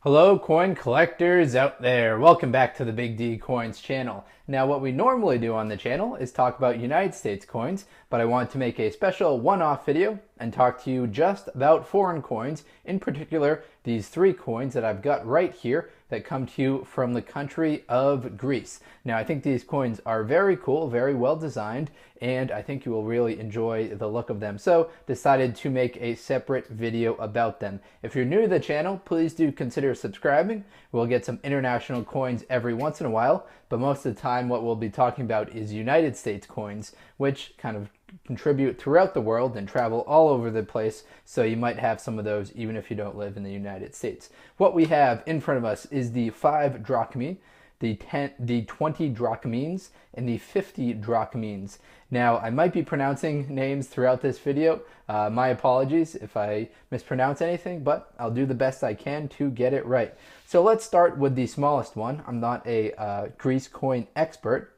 Hello coin collectors out there, welcome back to the Big D Coins channel. Now what we normally do on the channel is talk about United States coins, but I want to make a special one-off video and talk to you just about foreign coins, in particular these three coins that I've got right here that come to you from the country of Greece. Now I think these coins are very cool, very well designed, and I think you will really enjoy the look of them. So decided to make a separate video about them. If you're new to the channel, please do consider subscribing. We'll get some international coins every once in a while, but most of the time what we'll be talking about is United States coins, which kind of contribute throughout the world and travel all over the place, so you might have some of those even if you don't live in the United States. What we have in front of us is the 5 drachmae, the 20 drachmines, and the 50 drachmines. Now, I might be pronouncing names throughout this video. My apologies if I mispronounce anything, but I'll do the best I can to get it right. So let's start with the smallest one. I'm not a Greece coin expert,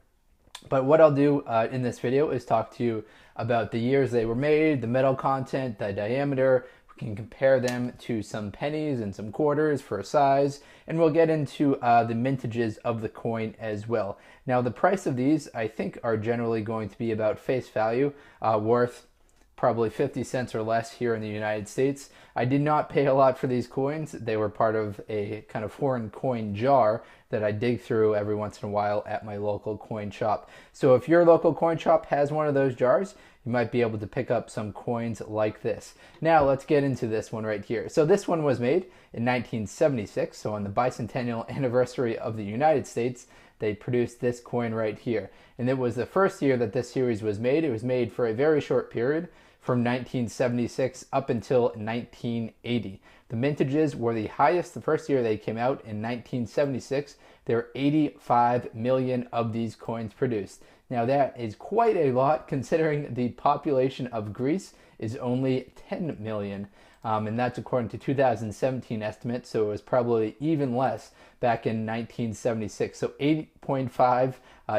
but what I'll do in this video is talk to you about the years they were made, the metal content, the diameter. We can compare them to some pennies and some quarters for size, and we'll get into the mintages of the coin as well. Now the price of these I think are generally going to be about face value, worth probably 50 cents or less here in the United States. I did not pay a lot for these coins. They were part of a kind of foreign coin jar that I dig through every once in a while at my local coin shop. So if your local coin shop has one of those jars, you might be able to pick up some coins like this. Now let's get into this one right here. So this one was made in 1976, so on the bicentennial anniversary of the United States, they produced this coin right here. And it was the first year that this series was made. It was made for a very short period, from 1976 up until 1980. The mintages were the highest the first year they came out in 1976. There were 85 million of these coins produced. Now that is quite a lot considering the population of Greece is only 10 million. And that's according to 2017 estimates, so it was probably even less back in 1976. So 8.5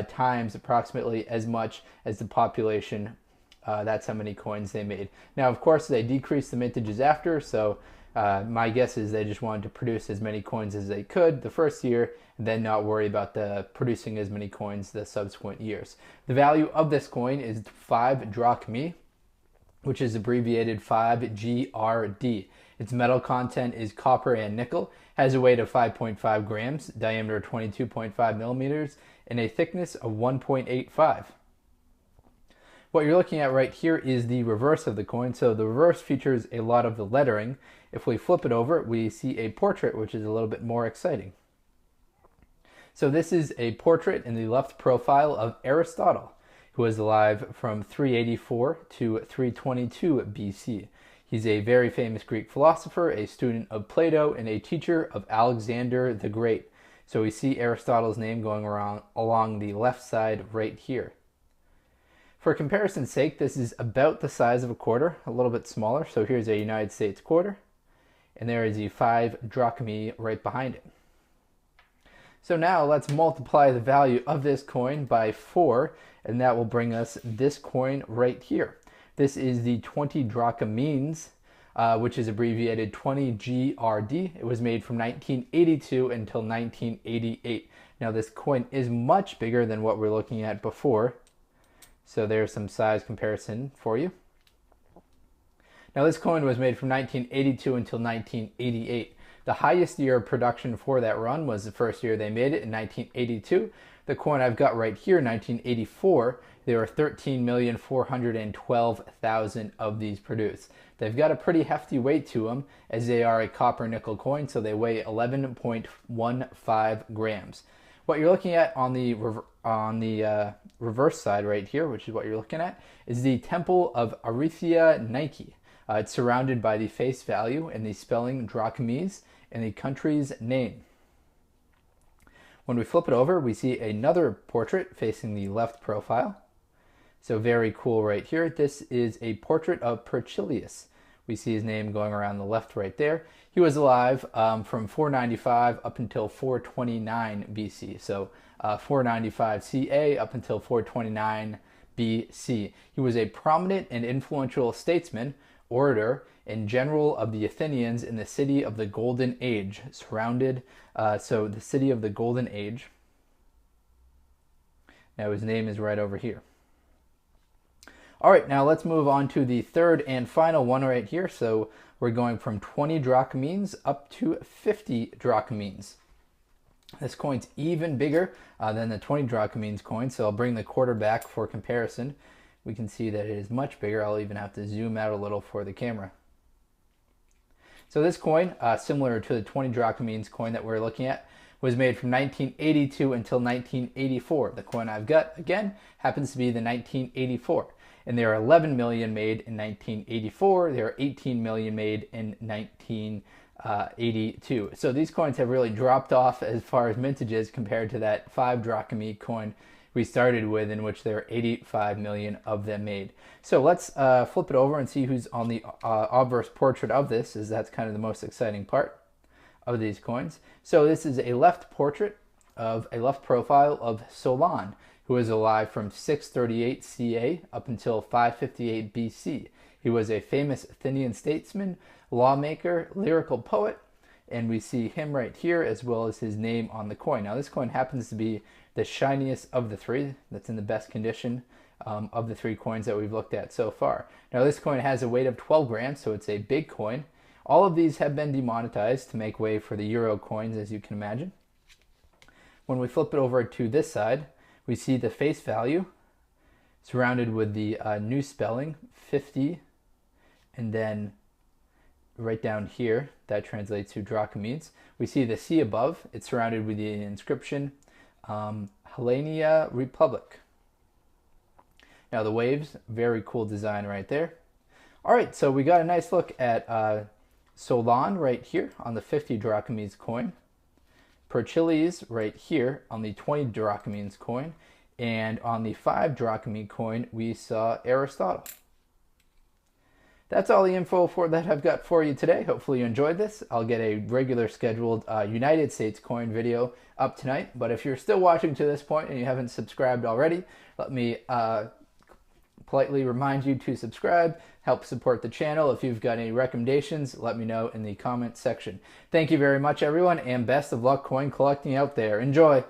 times approximately as much as the population. That's how many coins they made. Now, of course, they decreased the mintages after, so my guess is they just wanted to produce as many coins as they could the first year, and then not worry about producing as many coins the subsequent years. The value of this coin is 5 drachmae, which is abbreviated 5GRD. Its metal content is copper and nickel, has a weight of 5.5 grams, diameter 22.5 millimeters, and a thickness of 1.85. What you're looking at right here is the reverse of the coin. So the reverse features a lot of the lettering. If we flip it over, we see a portrait, which is a little bit more exciting. So this is a portrait in the left profile of Aristotle, who was alive from 384 to 322 BC. He's a very famous Greek philosopher, a student of Plato, and a teacher of Alexander the Great. So we see Aristotle's name going around along the left side right here. For comparison's sake, this is about the size of a quarter, a little bit smaller. So here's a United States quarter, and there is the 5 drachmae right behind it. So now let's multiply the value of this coin by 4, and that will bring us this coin right here. This is the 20 drachmines, which is abbreviated 20GRD. It was made from 1982 until 1988. Now this coin is much bigger than what we're looking at before. So there's some size comparison for you. Now this coin was made from 1982 until 1988. The highest year of production for that run was the first year they made it in 1982. The coin I've got right here, 1984, there were 13,412,000 of these produced. They've got a pretty hefty weight to them, as they are a copper nickel coin, so they weigh 11.15 grams. What you're looking at on the reverse side right here, which is what you're looking at, is the temple of ΕΛΛΗΝΙΚΗ. It's surrounded by the face value and the spelling drachmais and the country's name. When we flip it over, we see another portrait facing the left profile. So very cool right here. This is a portrait of Percilius. We see his name going around the left right there. He was alive from 495 up until 429 BC. So 495 CA up until 429 BC. He was a prominent and influential statesman, orator and general of the Athenians in the city of the Golden Age, surrounded, so the city of the Golden Age. Now his name is right over here. All right, now let's move on to the third and final one right here. So we're going from 20 drachmines up to 50 drachmines. This coin's even bigger than the 20 drachmines coin, so I'll bring the quarter back for comparison. We can see that it is much bigger. I'll even have to zoom out a little for the camera. So this coin, similar to the 20 drachmines coin that we're looking at, was made from 1982 until 1984. The coin I've got, again, happens to be the 1984. And there are 11 million made in 1984. There are 18 million made in 1982. So these coins have really dropped off as far as mintages compared to that 5 drachmae coin we started with, in which there are 85 million of them made. So let's flip it over and see who's on the obverse portrait of this, as that's kind of the most exciting part of these coins. So this is a left portrait of a left profile of Solon, who was alive from 638 CA up until 558 BC. He was a famous Athenian statesman, lawmaker, lyrical poet, and we see him right here as well as his name on the coin. Now this coin happens to be the shiniest of the three, that's in the best condition of the 3 coins that we've looked at so far. Now this coin has a weight of 12 grams, so it's a big coin. All of these have been demonetized to make way for the euro coins, as you can imagine. When we flip it over to this side, we see the face value surrounded with the new spelling, 50, and then right down here, that translates to drachmines. We see the C above, it's surrounded with the inscription, HELLENIC Republic. Now the waves, very cool design right there. All right, so we got a nice look at Solon right here on the 50 drachmines coin, Perchiles right here on the 20 drachmines coin, and on the 5 drachmae coin we saw Aristotle. That's all the info that I've got for you today. Hopefully you enjoyed this. I'll get a regular scheduled United States coin video up tonight. But if you're still watching to this point and you haven't subscribed already, let me politely remind you to subscribe, help support the channel. If you've got any recommendations, let me know in the comments section. Thank you very much, everyone, and best of luck coin collecting out there. Enjoy!